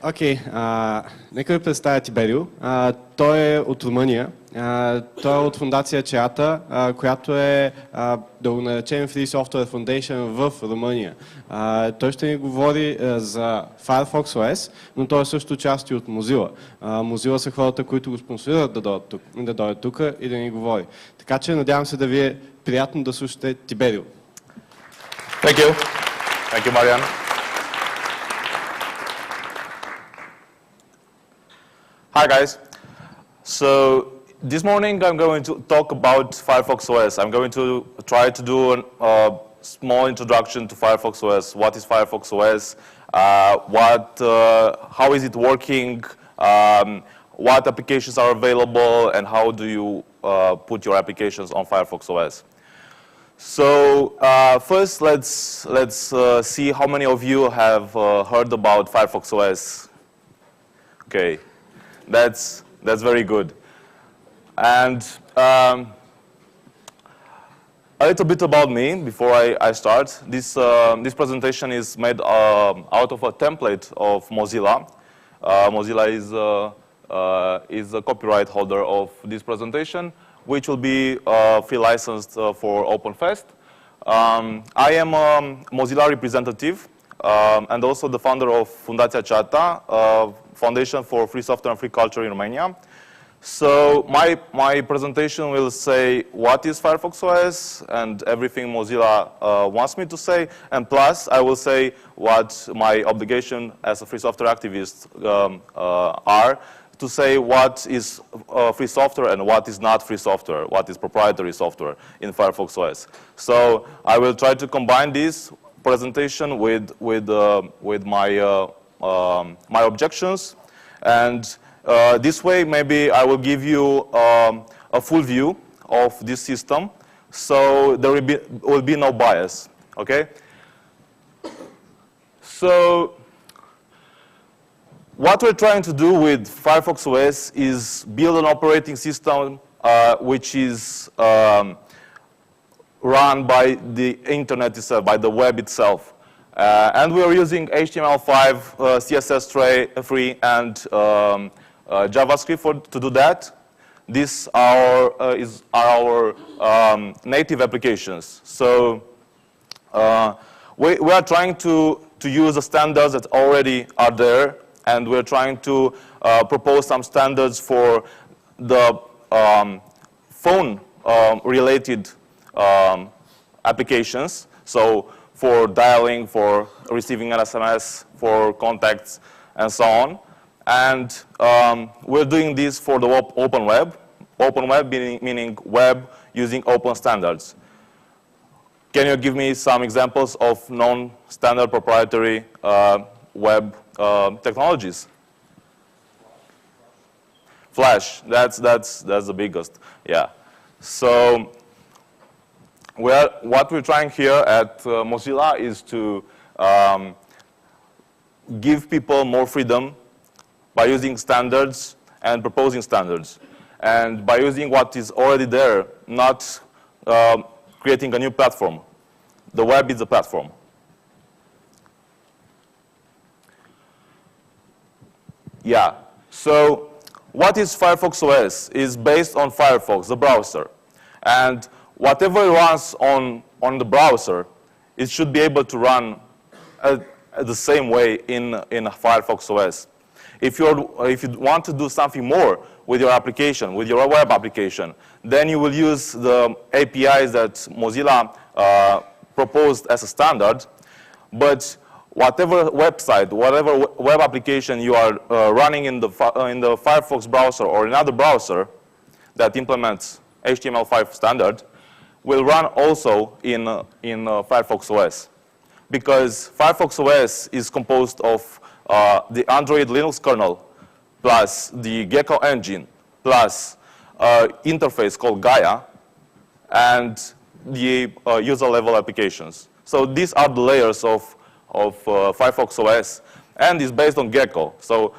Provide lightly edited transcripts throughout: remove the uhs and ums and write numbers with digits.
Окей, нека ви представя Тибериу. Той е от Румъния. Той е от фундация Чеата, която е, да го наречем, Free Software Foundation в Румъния. Той ще ни говори за Firefox OS, но той е също част и от Mozilla. Mozilla са хората, които го спонсорират да дойдат тук и да ни говори. Така че надявам се да ви е приятно да слушате Тибериу. Thank you. Thank you, Marian. Hi guys. So this morning I'm going to talk about Firefox OS. I'm going to try to do a small introduction to Firefox OS. What is Firefox OS? How is it working? What applications are available? And how do you put your applications on Firefox OS? So first, let's see how many of you have heard about Firefox OS. Okay. That's very good. And a little bit about me before I start. This presentation is made out of a template of Mozilla. Mozilla is the copyright holder of this presentation, which will be free licensed for OpenFest. I am a Mozilla representative and also the founder of Fundația Ceata, Foundation for Free Software and Free Culture in Romania. So my presentation will say what is Firefox OS and everything Mozilla wants me to say, and plus I will say what my obligation as a free software activist are to say what is free software and what is not free software, what is proprietary software in Firefox OS. So I will try to combine this presentation with my objections, and this way maybe I will give you a full view of this system, so there will be no bias. Okay. So what we're trying to do with Firefox OS is build an operating system which is run by the internet itself, by the web itself. And we are using HTML5, CSS3, and JavaScript to do that. These are our native applications. So we are trying to use the standards that already are there, and we're trying to propose some standards for the phone-related applications. So for dialing, for receiving an SMS, for contacts, and so on. And we're doing this for the open web. Open web meaning web using open standards. Can you give me some examples of non-standard proprietary web technologies? Flash, that's the biggest, yeah. So what we're trying here at Mozilla is to give people more freedom by using standards and proposing standards. And by using what is already there, not creating a new platform. The web is the platform. Yeah, so what is Firefox OS? Is based on Firefox, the browser. And whatever runs on the browser, it should be able to run the same way in Firefox OS. If you want to do something more with your application, with your web application, then you will use the APIs that Mozilla proposed as a standard. But whatever website, whatever web application you are running in the Firefox browser or another browser that implements HTML5 standard, will run also in Firefox OS. Because Firefox OS is composed of the Android Linux kernel, plus the Gecko engine, plus interface called Gaia, and the user-level applications. So these are the layers of Firefox OS, and is based on Gecko. So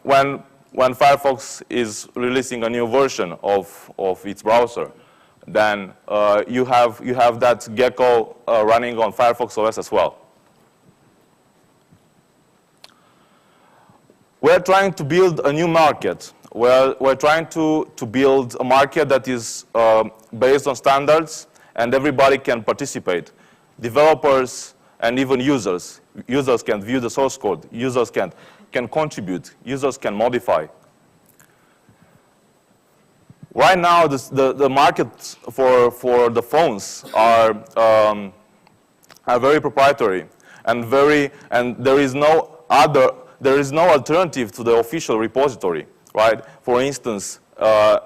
when Firefox is releasing a new version of its browser, then you have that Gecko running on Firefox OS as well. We're trying to build a new market. We're trying to build a market that is based on standards and everybody can participate. Developers and even users. Users can view the source code. Users can contribute. Users can modify. Right now, the market for the phones are very proprietary and there is no alternative to the official repository, right? For instance,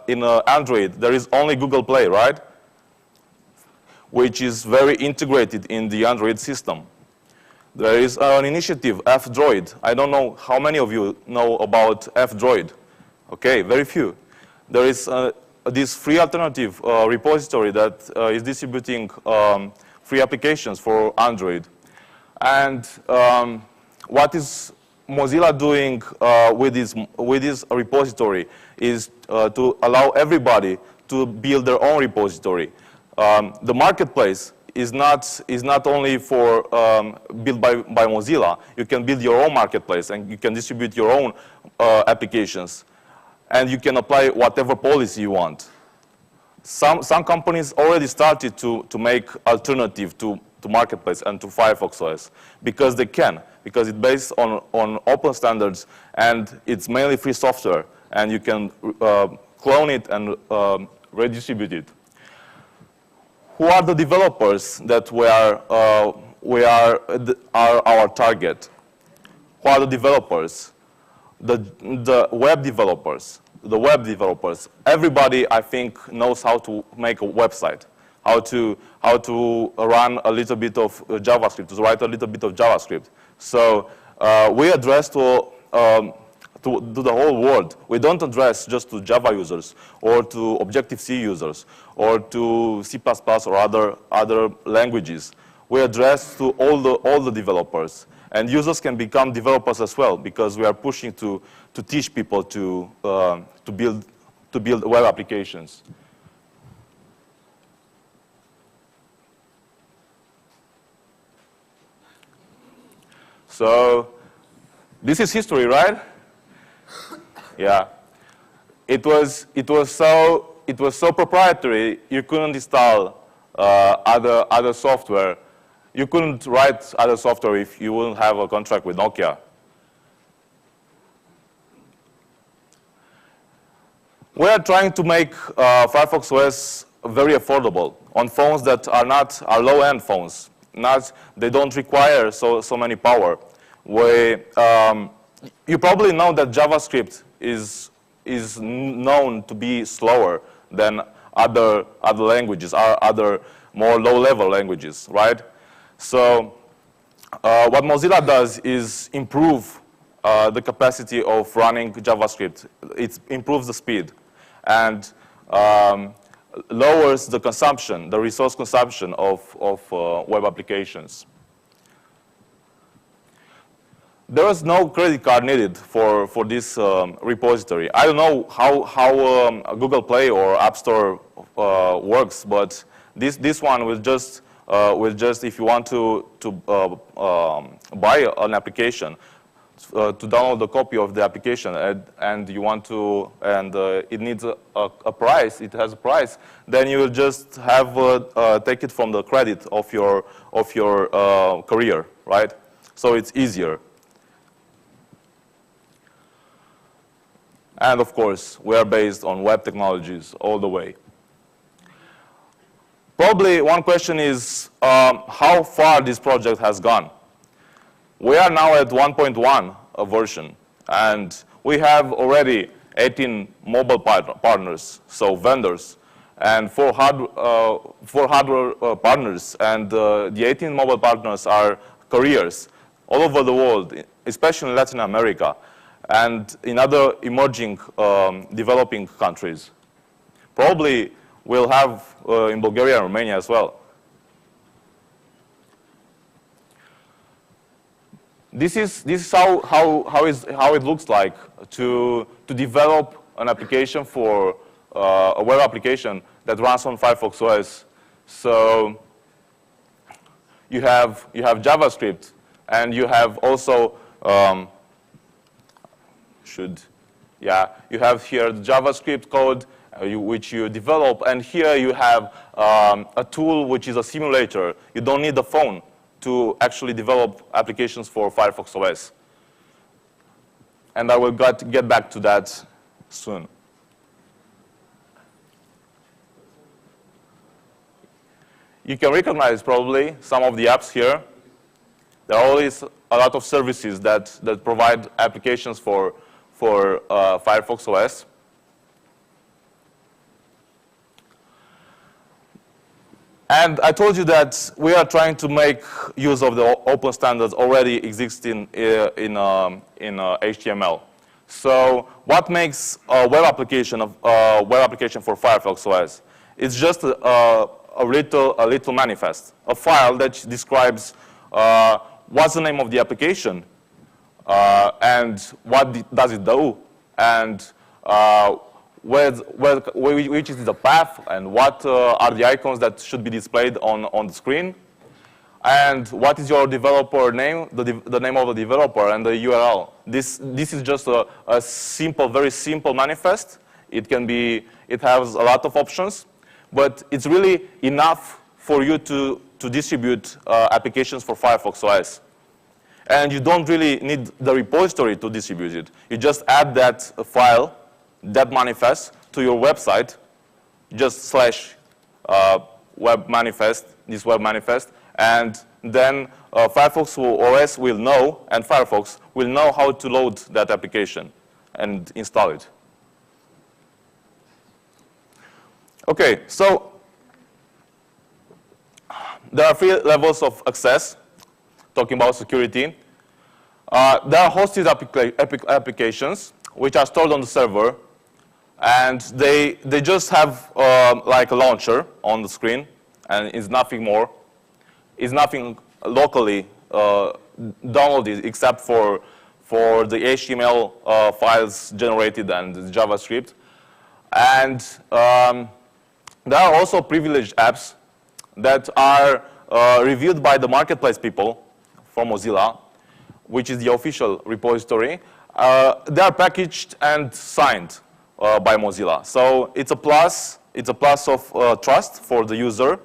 in Android, there is only Google Play, right? Which is very integrated in the Android system. There is an initiative, F-Droid. I don't know how many of you know about F-Droid. Okay, very few. There is this free alternative repository that is distributing free applications for Android. And what is Mozilla doing with this repository is to allow everybody to build their own repository. The marketplace is not only for built by Mozilla. You can build your own marketplace and you can distribute your own applications. And you can apply whatever policy you want. Some companies already started to make alternative to marketplace and to Firefox OS because they can, because it's based on open standards and it's mainly free software and you can clone it and redistribute it. Who are the developers that are our target? Who are the developers? The web developers. The web developers. Everybody, I think, knows how to make a website, how to run a little bit of JavaScript, to write a little bit of JavaScript. So we address to the whole world. We don't address just to Java users or to Objective-C users or to C++ or other languages. We address to all the developers. And users can become developers as well because we are pushing to teach people to build web applications. So this is history, right? Yeah. It was so proprietary you couldn't install other software. You couldn't write other software if you wouldn't have a contract with Nokia. We are trying to make Firefox OS very affordable on phones that are low-end phones. They don't require so many power. You probably know that JavaScript is known to be slower than other languages, other more low-level languages, right? So what Mozilla does is improve the capacity of running JavaScript. It improves the speed and lowers the consumption, the resource consumption of web applications. There is no credit card needed for this repository. I don't know how Google Play or App Store works, but this one will just if you want to buy an application, to download a copy of the application and you want to, and it needs a price, it has a price, then you will just have take it from the credit of your career, right? So it's easier. And of course, we are based on web technologies all the way. Probably one question is how far this project has gone. We are now at 1.1 version, and we have already 18 mobile partners, so vendors, and 4 hardware partners, and the 18 mobile partners are carriers all over the world, especially in Latin America, and in other emerging developing countries. Probably we'll have in Bulgaria and Romania as well. This is how it looks like to develop an application for a web application that runs on Firefox OS. So you have JavaScript, and you have also should, yeah, you have here the JavaScript code which you develop, and here you have a tool which is a simulator. You don't need the phone to actually develop applications for Firefox OS. And I will get back to that soon. You can recognize probably some of the apps here. There are always a lot of services that provide applications for Firefox OS. And I told you that we are trying to make use of the open standards already existing in HTML. So what makes a web application for Firefox OS? It's just a little manifest, a file that describes what's the name of the application, and what does it do, and which is the path, and what are the icons that should be displayed on the screen, and what is your developer name, the name of the developer, and the URL. This is just a simple, very simple manifest. It has a lot of options, but it's really enough for you to distribute applications for Firefox OS. And you don't really need the repository to distribute it. You just add that file, that manifest, to your website, just / web manifest, this web manifest, and then Firefox OS will know, and Firefox will know how to load that application and install it. Okay, so there are 3 levels of access, talking about security. There are hosted applications, which are stored on the server, and they just have like a launcher on the screen, and it's nothing more. It's nothing locally downloaded except for the HTML files generated and the JavaScript. And there are also privileged apps that are reviewed by the marketplace people for Mozilla, which is the official repository. They are packaged and signed by Mozilla. So it's a plus of trust for the user,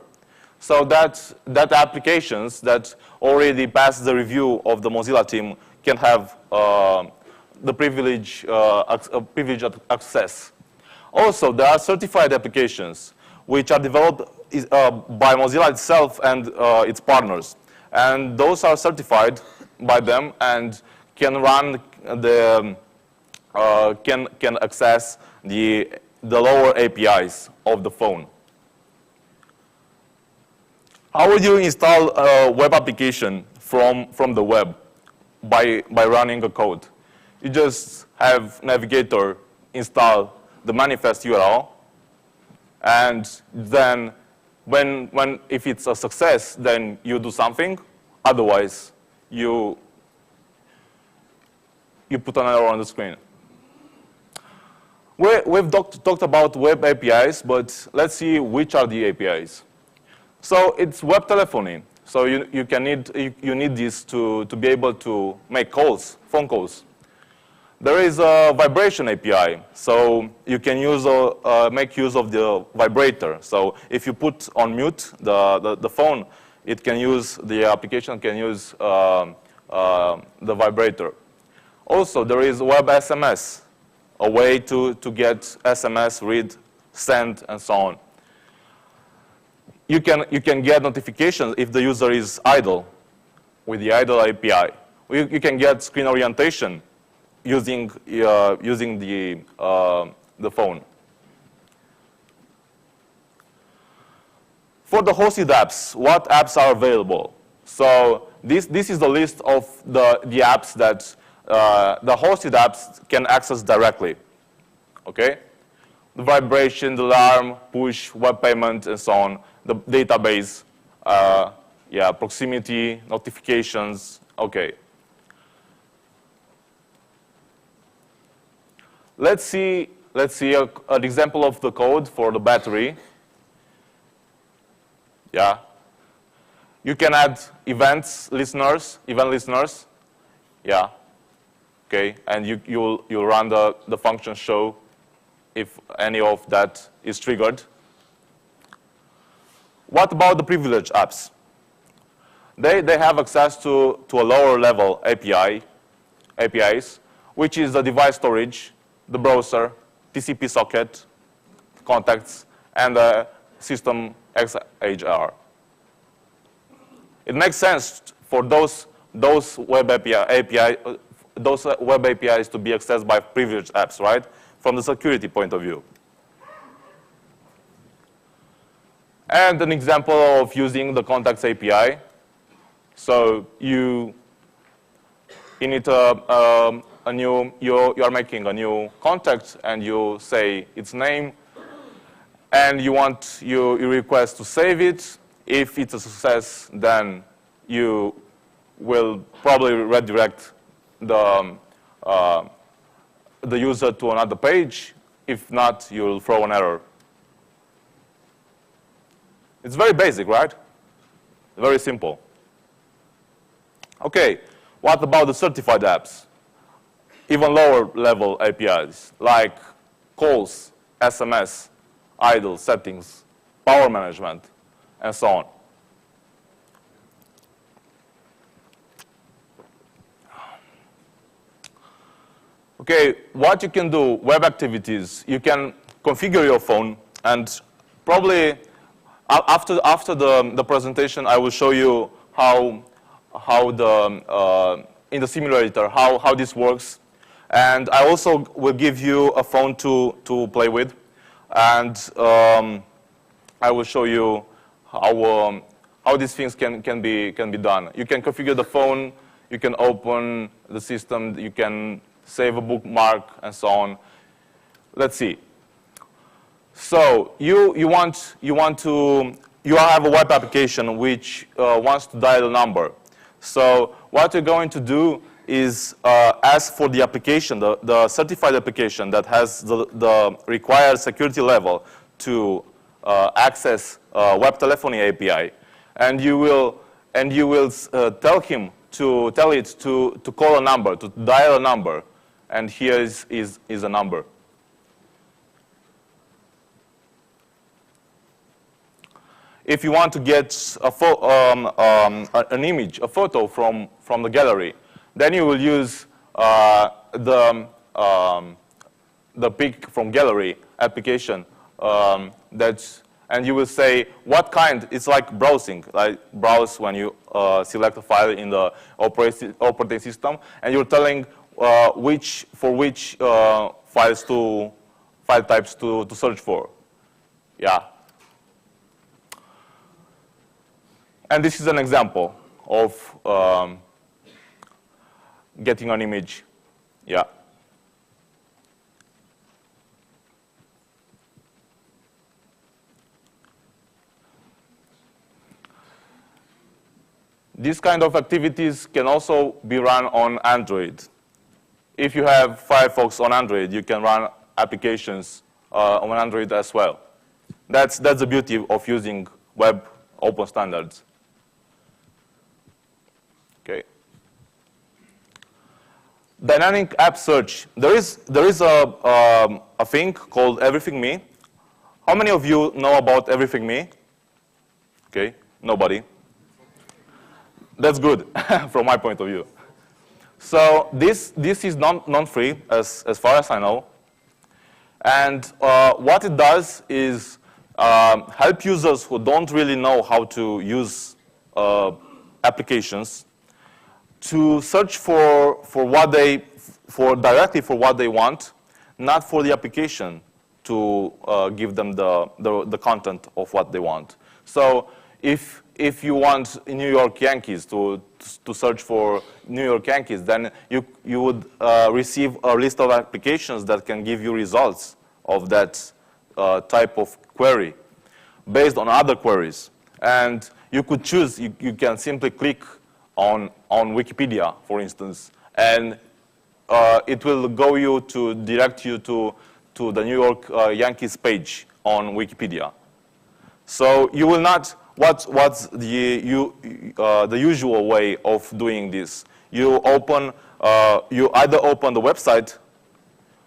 so that applications that already passed the review of the Mozilla team can have the privileged access. Also, there are certified applications which are developed by Mozilla itself and its partners. And those are certified by them and can run can access the lower APIs of the phone. How would you install a web application from the web by running a code? You just have Navigator install the manifest URL, and then if it's a success, then you do something. Otherwise, you put an error on the screen. We've talked about web APIs, but let's see which are the APIs. So it's web telephony. So you need this to be able to make calls, phone calls. There is a vibration API, so you can make use of the vibrator. So if you put on mute the phone, the application can use the vibrator. Also, there is web SMS, a way to get SMS, read, send, and so on. You can get notifications if the user is idle with the idle API. You can get screen orientation using the phone. For the hosted apps, what apps are available? So this is the list of the apps that the hosted apps can access directly. Okay, the vibration, the alarm, push, web payment, and so on. The database, proximity, notifications. Okay. Let's see an example of the code for the battery. Yeah. You can add event listeners. Yeah. okay? And you'll run the function show if any of that is triggered. What about the privileged apps? They have access to a lower level APIs, which is the device storage, the browser, TCP socket, contacts, and the system XHR. It makes sense for those web APIs to be accessed by privileged apps, right? From the security point of view. And an example of using the contacts API. So you need you are making a new contact, and you say its name, and you request to save it. If it's a success, then you will probably redirect the user to another page. If not, you'll throw an error. It's very basic, right? Very simple. Okay, what about the certified apps? Even lower level APIs, like calls, SMS, idle settings, power management, and so on. Okay, what you can do, web activities, you can configure your phone, and probably after the presentation, I will show you how in the simulator, how this works. And I also will give you a phone to play with. And I will show you how these things can be done. You can configure the phone, you can open the system, you can save a bookmark, and so on. Let's see. So you have a web application which wants to dial a number. So what you're going to do is ask for the application, the certified application that has the required security level to access web telephony API, and you will tell it to call a number, to dial a number, and here is a number. If you want to get an image, a photo from the gallery, then you will use the pick from gallery application. And you will say what kind. It's like browsing, like browse when you select a file in the operating system, and you're telling which file types to search for. Yeah. And this is an example of getting an image. Yeah. These kind of activities can also be run on Android. If you have Firefox on Android, you can run applications on Android as well. That's the beauty of using web open standards. Okay. Dynamic app search. There is a thing called Everything Me. How many of you know about Everything Me? Okay, nobody. That's good from my point of view. So this is non-free as far as I know. And what it does is help users who don't really know how to use applications to search directly for what they want, not for the application to give them the content of what they want. So if you want New York Yankees to search for New York Yankees, then you would receive a list of applications that can give you results of that type of query based on other queries. And you could choose, you can simply click on Wikipedia, for instance, and it will direct you to the New York Yankees page on Wikipedia. So you will not what's the usual way of doing this? You either open the website,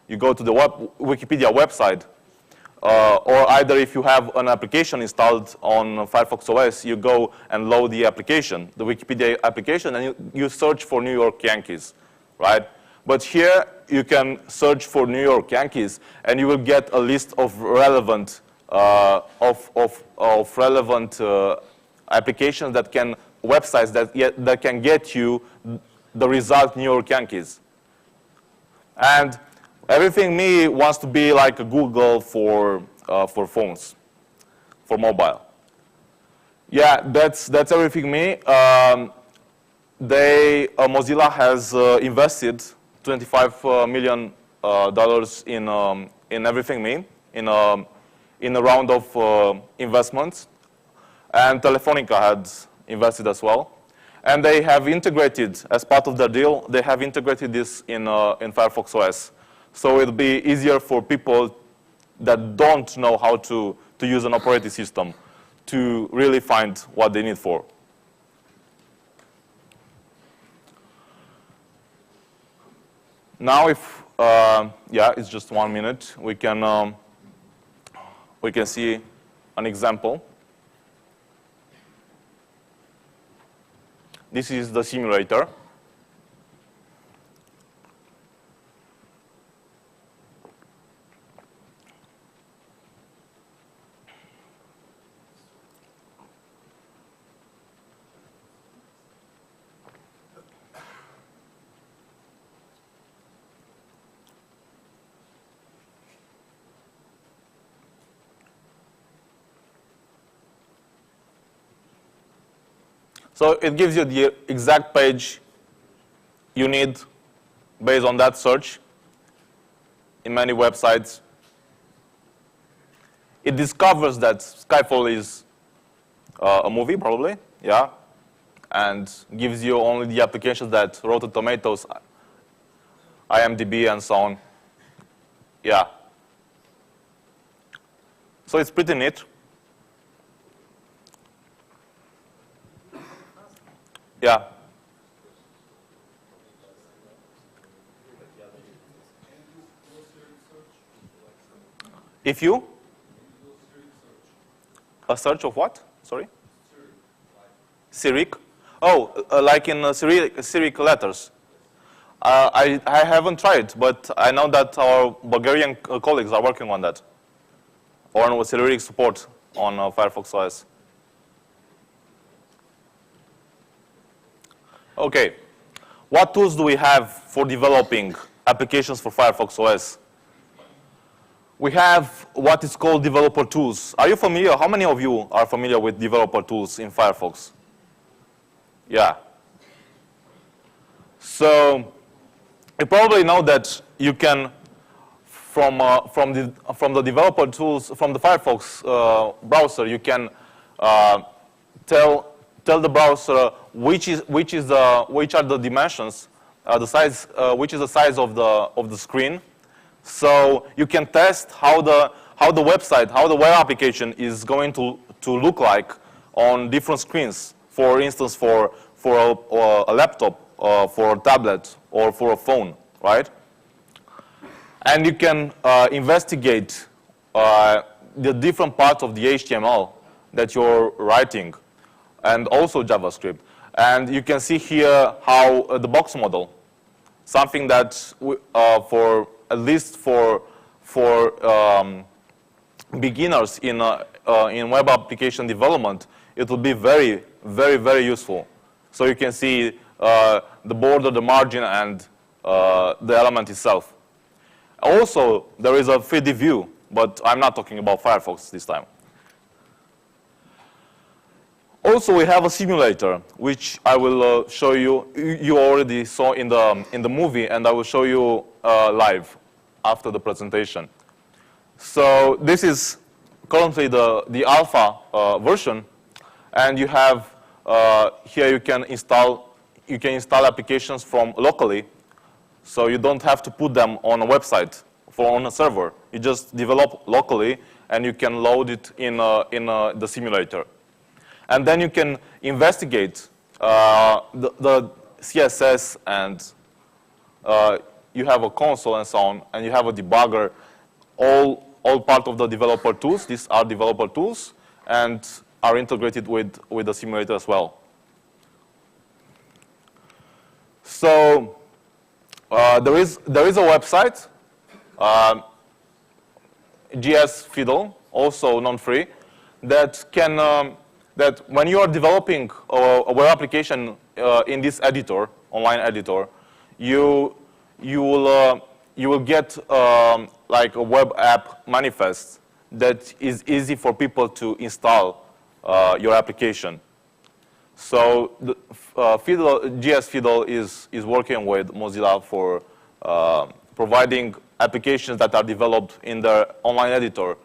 you go to the Wikipedia website, or either if you have an application installed on Firefox OS, you go and load the application, the Wikipedia application, and you search for New York Yankees, right? But here you can search for New York Yankees, and you will get a list of relevant applications websites that can get you the result New York Yankees. And Everything Me wants to be like a Google for phones, for mobile. Yeah, that's Everything Me. Mozilla has invested $25 million in Everything Me in a round of investments, and Telefonica had invested as well. And they have integrated, as part of the deal, they have integrated this in Firefox OS. So it'll be easier for people that don't know how to use an operating system to really find what they need for. Now, if it's just 1 minute, we can see an example. This is the simulator. So it gives you the exact page you need based on that search in many websites. It discovers that Skyfall is a movie, probably, yeah, and gives you only the applications that Rotten Tomatoes, IMDb, and so on. Yeah. So it's pretty neat. Yeah. If you? A search of what? Sorry? Cyrillic. Oh, like in Cyrillic letters. I haven't tried, but I know that our Bulgarian colleagues are working on that. Or on Cyrillic support on Firefox OS. Okay, what tools do we have for developing applications for Firefox OS? We have what is called developer tools. Are you familiar? How many of you are familiar with developer tools in Firefox? Yeah. So you probably know that you can, from the developer tools, from the Firefox browser, you can tell the browser which are the dimensions, the size, which is the size of the screen. So you can test how the website, how the web application is going to look like on different screens. For instance, for a laptop, for a tablet, or for a phone, right? And you can investigate the different parts of the HTML that you're writing, and also JavaScript. And you can see here how the box model, something that for at least for beginners in web application development, it will be very, very, very useful. So you can see the border, the margin, and the element itself. Also, there is a 3D view, but I'm not talking about Firefox this time. Also, we have a simulator, which I will show you. You already saw in the movie, and I will show you live after the presentation. So this is currently the alpha version, and you have here you can install applications from locally, so you don't have to put them on a website on a server. You just develop locally, and you can load it in the simulator. And then you can investigate the CSS, and you have a console and so on, and you have a debugger, all part of the developer tools. These are developer tools and are integrated with the simulator as well. So there is a website, GS Fiddle, also non-free, that can that when you are developing a web application in this editor, online editor, you will get like a web app manifest that is easy for people to install your application. So the GS Fiddle is working with Mozilla for providing applications that are developed in their online editor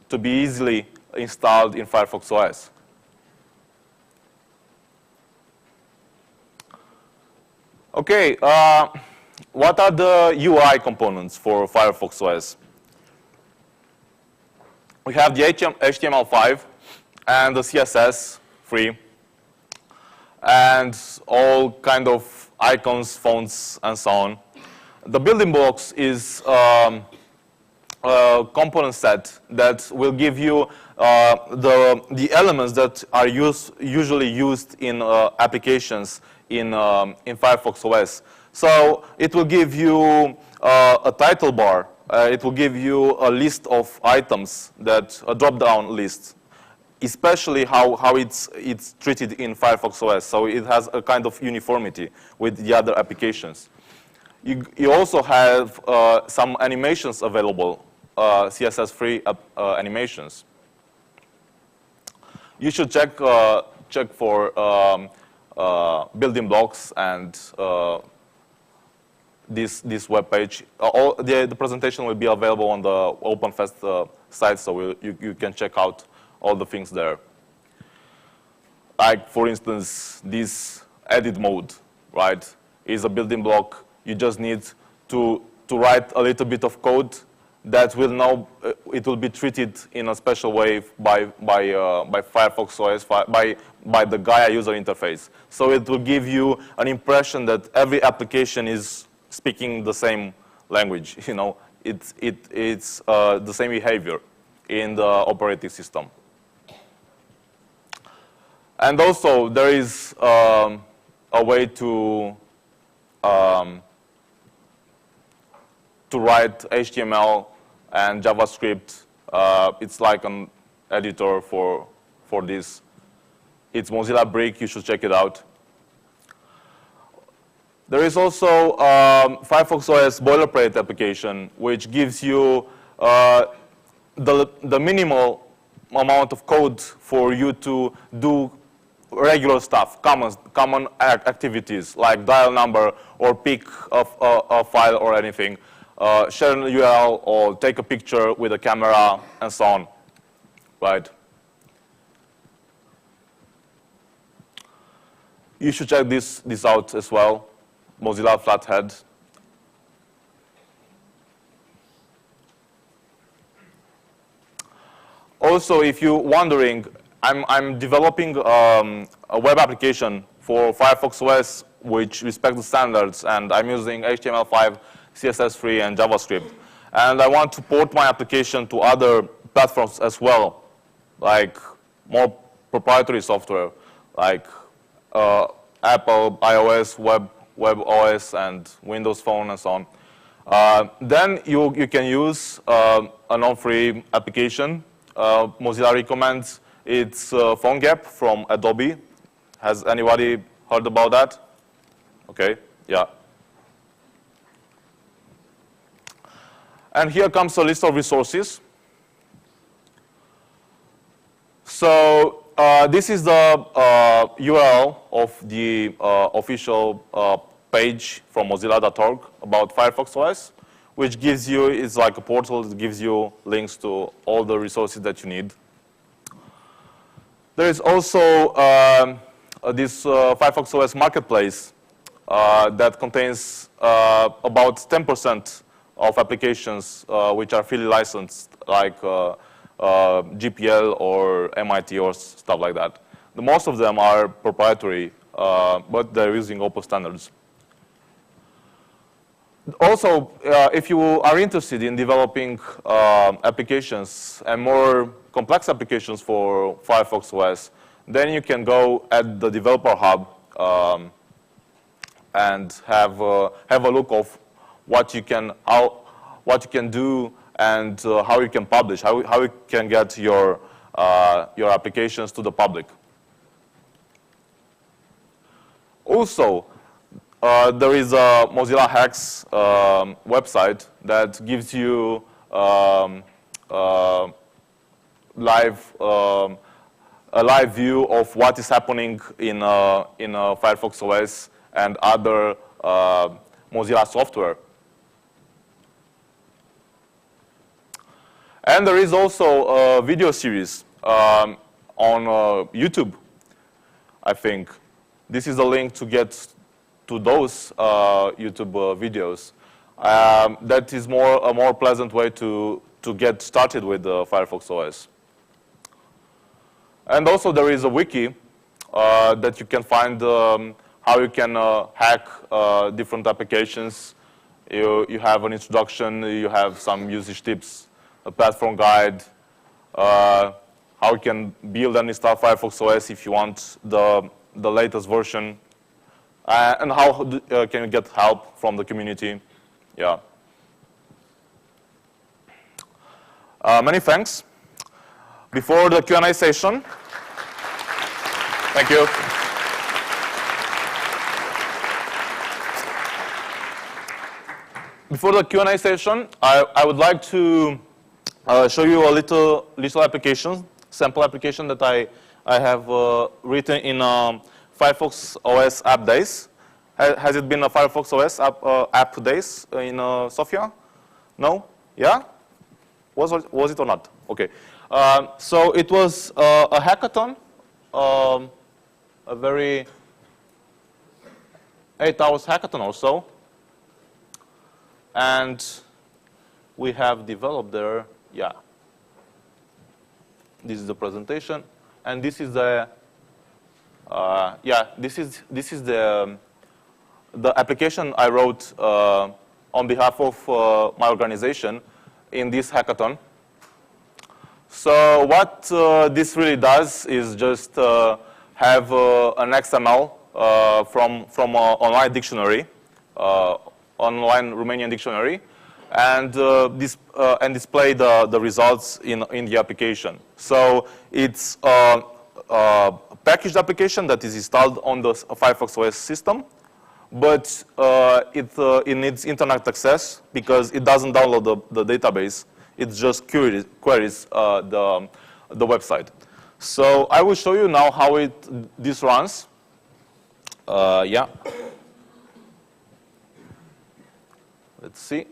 to be easily installed in Firefox OS. Okay, what are the UI components for Firefox OS? We have the HTML5 and the CSS free, and all kind of icons, fonts, and so on. The building blocks is a component set that will give you the elements that are usually used in applications in Firefox OS. So it will give you a title bar. It will give you a list of items, a drop-down list, especially how it's treated in Firefox OS. So it has a kind of uniformity with the other applications. You also have some animations available, CSS-free animations. You should check for building blocks and this web page. The presentation will be available on the OpenFest site, so you can check out all the things there. Like, for instance, this edit mode, right, is a building block. You just need to write a little bit of code that will now it will be treated in a special way by Firefox OS, by the Gaia user interface. So it will give you an impression that every application is speaking the same language. You know, it's the same behavior in the operating system. And also there is a way to write HTML and JavaScript. It's like an editor for this. It's Mozilla Brick. You should check it out. There is also Firefox OS boilerplate application, which gives you the minimal amount of code for you to do regular stuff, common activities like dial number or pick a file or anything, share an URL or take a picture with a camera and so on, right? You should check this out as well, Mozilla Flathead. Also, if you're wondering, I'm developing a web application for Firefox OS which respects the standards, and I'm using HTML5, CSS3, and JavaScript. And I want to port my application to other platforms as well, like more proprietary software, like Apple, iOS, WebOS, and Windows Phone, and so on. Then you can use a non-free application. Mozilla recommends it's PhoneGap from Adobe. Has anybody heard about that? Okay, yeah. And here comes a list of resources. So this is the URL of the official page from Mozilla.org about Firefox OS, which gives you, it's like a portal that gives you links to all the resources that you need. There is also this Firefox OS marketplace that contains about 10% of applications which are freely licensed, like GPL or MIT or stuff like that. Most of them are proprietary, but they're using open standards. Also, if you are interested in developing applications and more complex applications for Firefox OS, then you can go at the Developer Hub and have a look of what you can do and how you can publish, how you can get your applications to the public. Also, there is a Mozilla Hacks website that gives you a live view of what is happening in Firefox OS and other Mozilla software. And there is also a video series on YouTube, I think. This is the link to get to those YouTube videos. That is a more pleasant way to get started with Firefox OS. And also there is a wiki that you can find how you can hack different applications. You have an introduction, you have some usage tips, a platform guide, how you can build and install Firefox OS if you want the latest version, and how can you get help from the community. Yeah. Many thanks. Before the Q&A session, thank you. Before the Q&A session, I would like to show you a little application, sample application that I have written in Firefox OS App Days. Has it been a Firefox OS App Days in Sofia? No? Yeah? Was it or not? Okay. So it was a hackathon, a very 8 hours hackathon or so. And we have developed there, yeah. This is the presentation, and this is the, this is the application I wrote on behalf of my organization in this hackathon. So what this really does is just have an XML from an online dictionary, online Romanian dictionary, and display the results in the application. So it's a packaged application that is installed on the Firefox OS system, but it needs internet access because it doesn't download the database. It just queries the website. So I will show you now how this runs. Yeah. Let's see.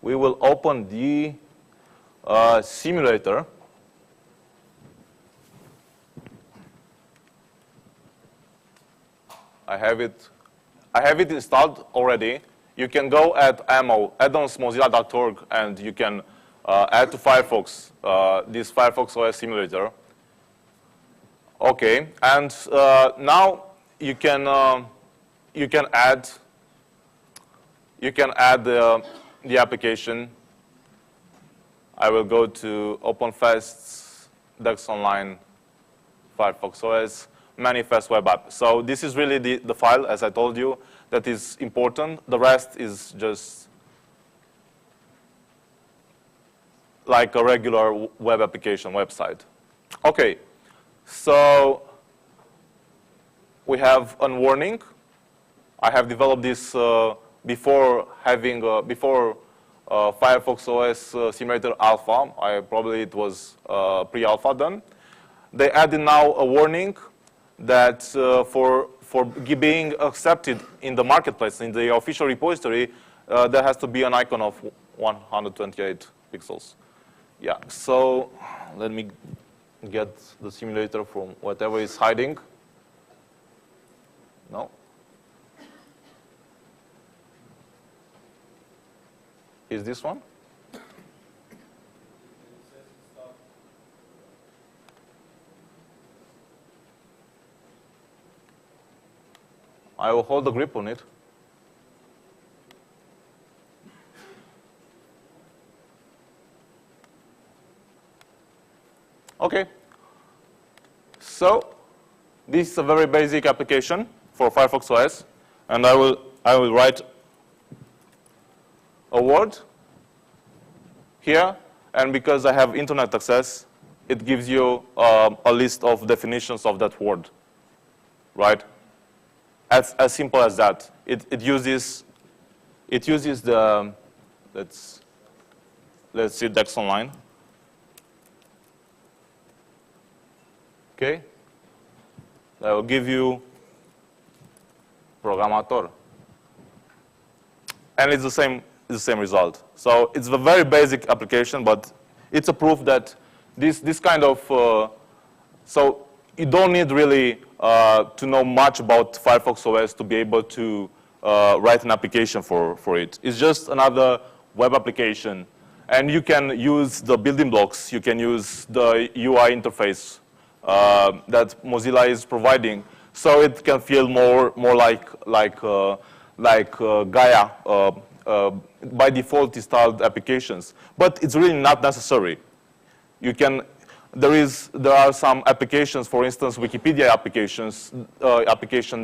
We will open the simulator. I have it installed already. You can go at addonsmozilla.org and you can add to Firefox this Firefox OS simulator. Okay, and now you can add the application. I will go to OpenFest, Dex Online, Firefox OS, Manifest Web App. So this is really the file, as I told you, that is important. The rest is just like a regular web application website. Okay, so we have a warning. I have developed this before Firefox OS Simulator Alpha. Probably it was pre-alpha done. They added now a warning that for being accepted in the marketplace, in the official repository, there has to be an icon of 128 pixels. Yeah, so let me get the simulator from whatever is hiding. No. Is this one? I will hold the grip on it. Okay. So this is a very basic application for Firefox OS, and I will write a word here, and because I have internet access, it gives you a list of definitions of that word, right? As simple as that. It uses the let's see Dex Online. Okay, I will give you programator, and it's the same result. So it's a very basic application, but it's a proof that this kind of so you don't need really to know much about Firefox OS to be able to write an application for it. It's just another web application, and you can use the building blocks. You can use the UI interface that Mozilla is providing, so it can feel more like Gaia by default installed applications. But it's really not necessary. You can. There are some applications, for instance, Wikipedia application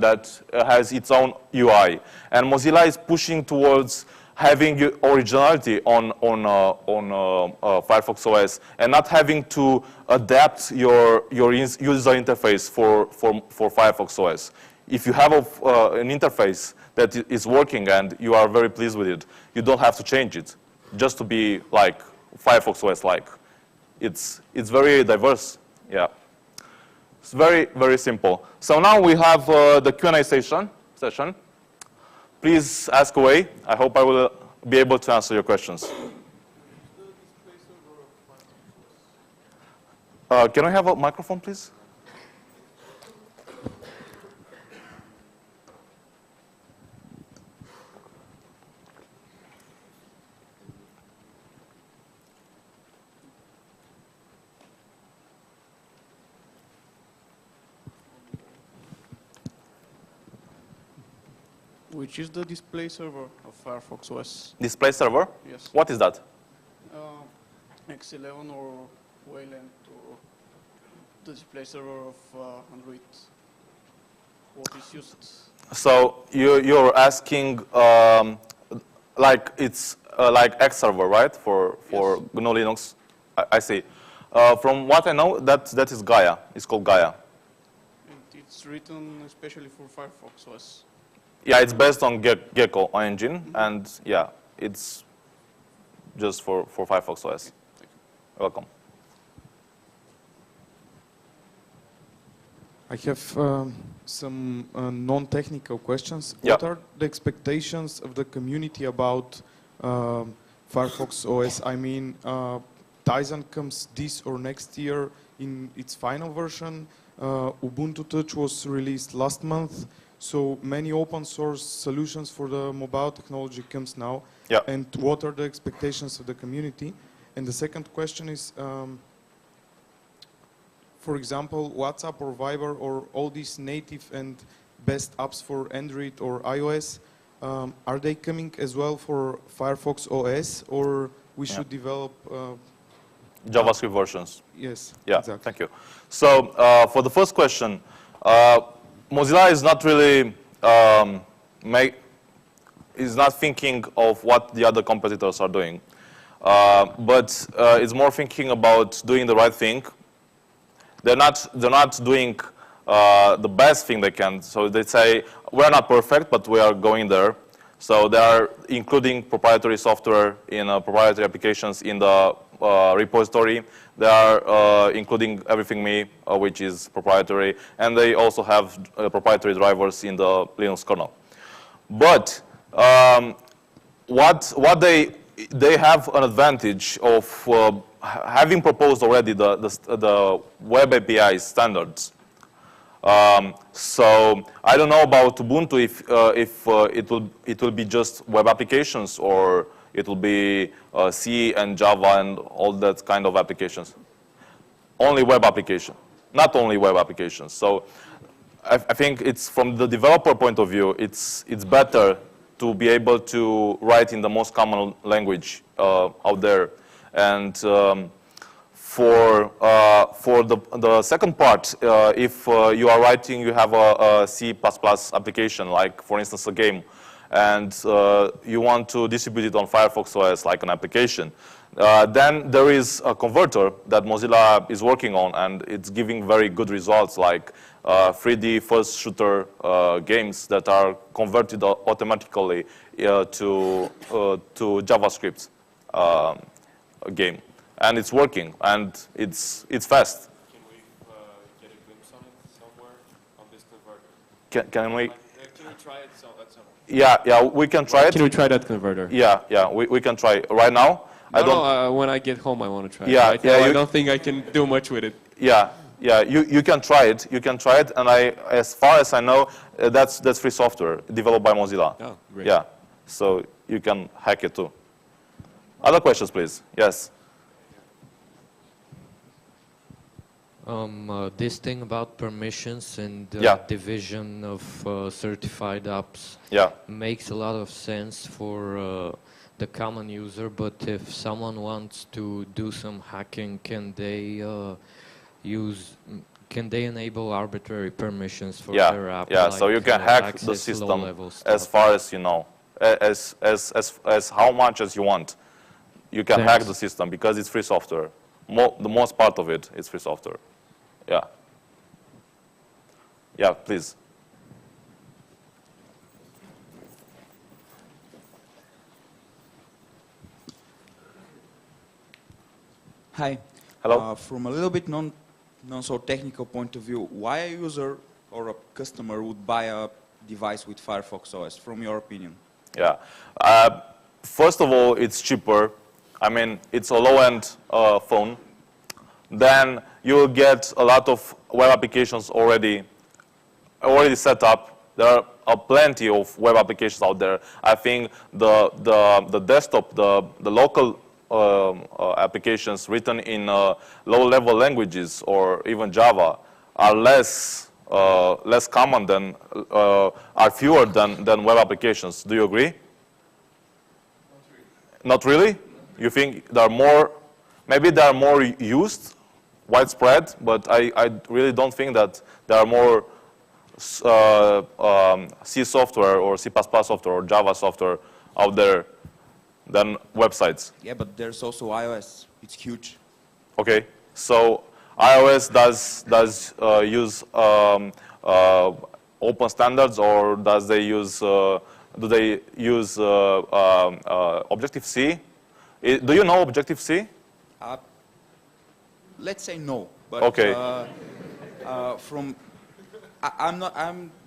that has its own UI, and Mozilla is pushing towards having originality on Firefox OS and not having to adapt your user interface for Firefox OS. If you have an interface that is working and you are very pleased with it, you don't have to change it just to be like Firefox OS-like. It's very diverse, yeah. It's very, very simple. So now we have the Q&A session. Please ask away. I hope I will be able to answer your questions. Can I have a microphone, please? Which is the display server of Firefox OS? Display server? Yes. What is that? X11 or Wayland or the display server of Android. What is used? So you're asking like it's like X server, right? For Yes. GNU Linux. I see. From what I know, that is Gaia. It's called Gaia. And it's written especially for Firefox OS. Yeah, it's based on Gecko engine, and yeah, it's just for Firefox OS. Welcome. I have some non-technical questions. Yeah. What are the expectations of the community about Firefox OS? I mean, Tizen comes this or next year in its final version. Ubuntu Touch was released last month. So many open source solutions for the mobile technology comes now. Yeah. And what are the expectations of the community? And the second question is, for example, WhatsApp or Viber or all these native and best apps for Android or iOS, are they coming as well for Firefox OS, or we should develop JavaScript versions. Yes, Yeah, exactly. thank you. So for the first question, Mozilla is not really is not thinking of what the other competitors are doing, but it's more thinking about doing the right thing. They're not doing the best thing they can. So they say we're not perfect, but we are going there. So they are including proprietary software in proprietary applications in the repository. They are including everything me, which is proprietary, and they also have proprietary drivers in the Linux kernel. But what they have an advantage of having proposed already the WebAPI standards. So I don't know about Ubuntu if it will be just web applications or it will be C and Java and all that kind of applications. Only web application, not only web applications. So I think it's from the developer point of view, it's better to be able to write in the most common language out there. And for the second part, if you are writing, you have a C++ application, like for instance a game, and you want to distribute it on Firefox OS like an application, then there is a converter that Mozilla is working on, and it's giving very good results, like 3D first shooter games that are converted automatically to JavaScript game, and it's working, and it's fast. Can we get a glimpse on it somewhere on this converter? Can we? Can we try it at some? Yeah, we can try it. Can we try that converter? Yeah, we can try right now. No, when I get home, I want to try it. Yeah, Right now, yeah, I don't think I can do much with it. Yeah, you can try it. You can try it, and as far as I know, that's free software developed by Mozilla. Oh, great. Yeah, so you can hack it too. Other questions, please? Yes. This thing about permissions and Yeah. division of certified apps Yeah. makes a lot of sense for the common user, but if someone wants to do some hacking, can they enable arbitrary permissions for their app? Yeah, so you can hack the access system low-level as stuff? far as you know, as how much as you want. You can hack the system because it's free software. The most part of it is free software. Yeah. Yeah, please. Hi. Hello. From a little bit non so technical point of view, why a user or a customer would buy a device with Firefox OS, from your opinion? Yeah. First of all, it's cheaper. I mean, it's a low-end phone. Then you'll get a lot of web applications already set up. There are plenty of web applications out there. I think the desktop, the local applications written in low-level languages or even Java are less common than are fewer than web applications. Do you agree? Not really. You think there are more? Maybe they are more used, widespread, but I really don't think that there are more C software or C++ software or Java software out there than websites. Yeah, but there's also iOS. It's huge. Okay, so iOS does use open standards, or does they use do they use Objective C? Do you know Objective C? Let's say no, but Okay. I'm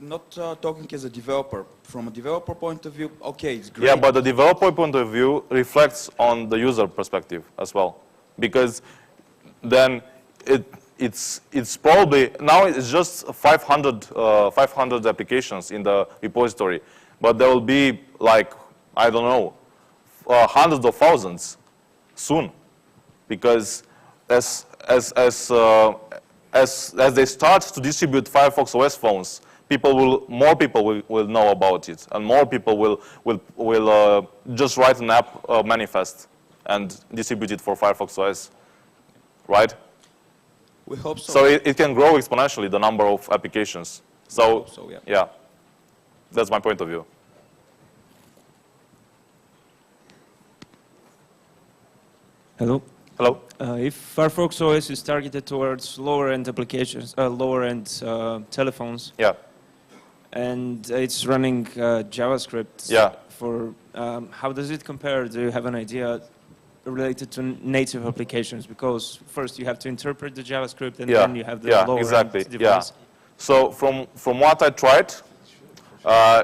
not talking as a developer. From a developer point of view, okay, it's great. Yeah, but the developer point of view reflects on the user perspective as well, because then it's probably now it's just 500 applications in the repository, but there will be like, I don't know, hundreds of thousands soon, because as they start to distribute Firefox OS phones, more people will know about it, and more people will just write an app manifest and distribute it for Firefox OS, right? We hope so. So it can grow exponentially, the number of applications. So, hope so, yeah. That's my point of view. Hello. Hello? If Firefox OS is targeted towards lower-end applications, lower-end telephones, Yeah. and it's running JavaScript, Yeah. for how does it compare? Do you have an idea related to native applications? Because first you have to interpret the JavaScript, and then you have the lower-end exactly. device. Yeah. So from what I tried,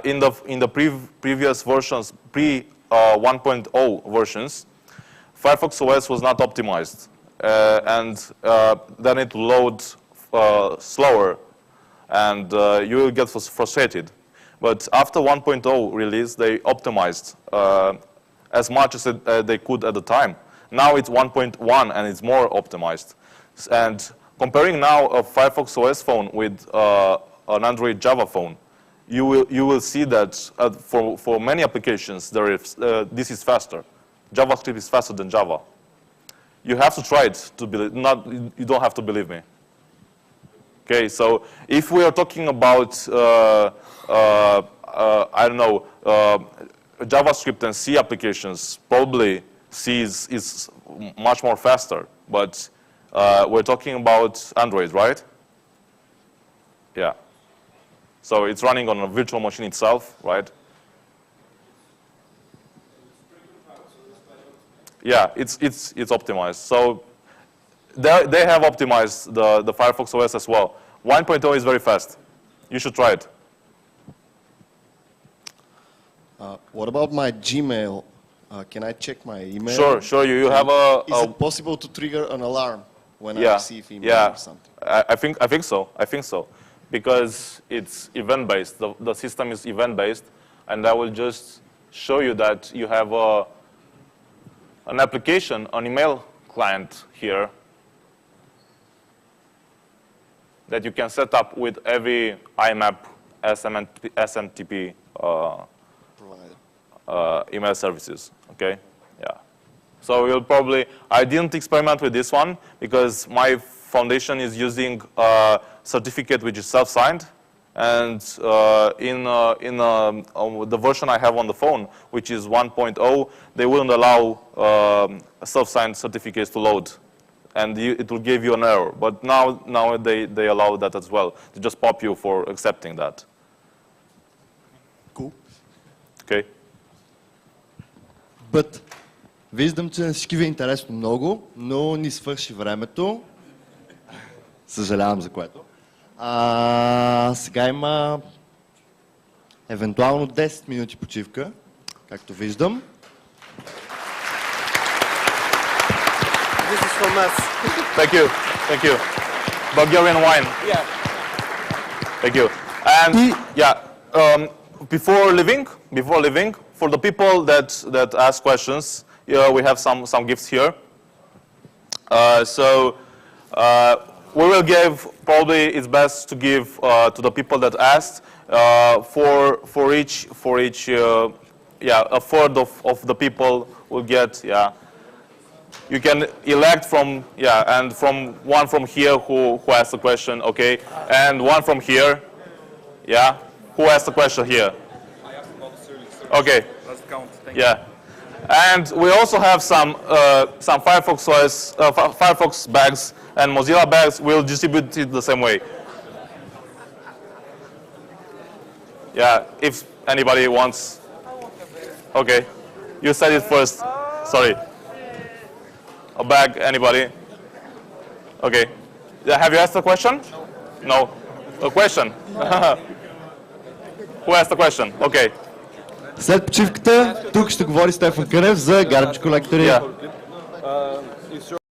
in the previous versions, pre 1.0 versions, Firefox OS was not optimized, and then it loads slower, and you will get frustrated. But after 1.0 release, they optimized as much as they could at the time. Now it's 1.1, and it's more optimized. And comparing now a Firefox OS phone with an Android Java phone, you will see that for many applications this is faster. JavaScript is faster than Java. You have to try it to believe. You don't have to believe me. Okay, so if we are talking about I don't know JavaScript and C applications, probably C is much more faster. But we're talking about Android, right? Yeah. So it's running on a virtual machine itself, right? Yeah, it's optimized. So they have optimized the Firefox OS as well. 1.0 is very fast. You should try it. What about my Gmail? Can I check my email? Sure. You have a. Is it possible to trigger an alarm when I receive email or something? I think so, because it's event-based. The system is event-based, and I will just show you that you have an application, an email client here that you can set up with every IMAP SMTP email services. Okay, yeah. So we'll probably. I didn't experiment with this one because my foundation is using a certificate which is self-signed, and in the version I have on the phone, which is 1.0, they wouldn't allow self-signed certificates to load, and it will give you an error. But now they allow that as well. They just pop you for accepting that. Cool. Okay. But виждам, че на всички ви е интересно много, но ни свърши времето. Съжалявам за което. Сега има евентуално 10 минути почивка, както виждам. This is from us. Thank you. Bulgarian wine. Yeah. Thank you. And before leaving, for the people that ask questions, we have some gifts here. We will give, probably it's best to give to the people that asked for each a third of the people will get You can elect from and from one from here who asked the question, okay, and one from here, who asked the question here. I asked about the service. Okay. Let's count. Thank Yeah. And we also have some Firefox OS, Firefox bags and Mozilla bags. We'll distribute it the same way. Yeah, if anybody wants. Okay, you said it first. Sorry. A bag, anybody? Okay. Have you asked a question? No. A question? Who asked the question? Okay. След почивката, тук ще говори Стефан Кънев за Garbage Collector. Yeah.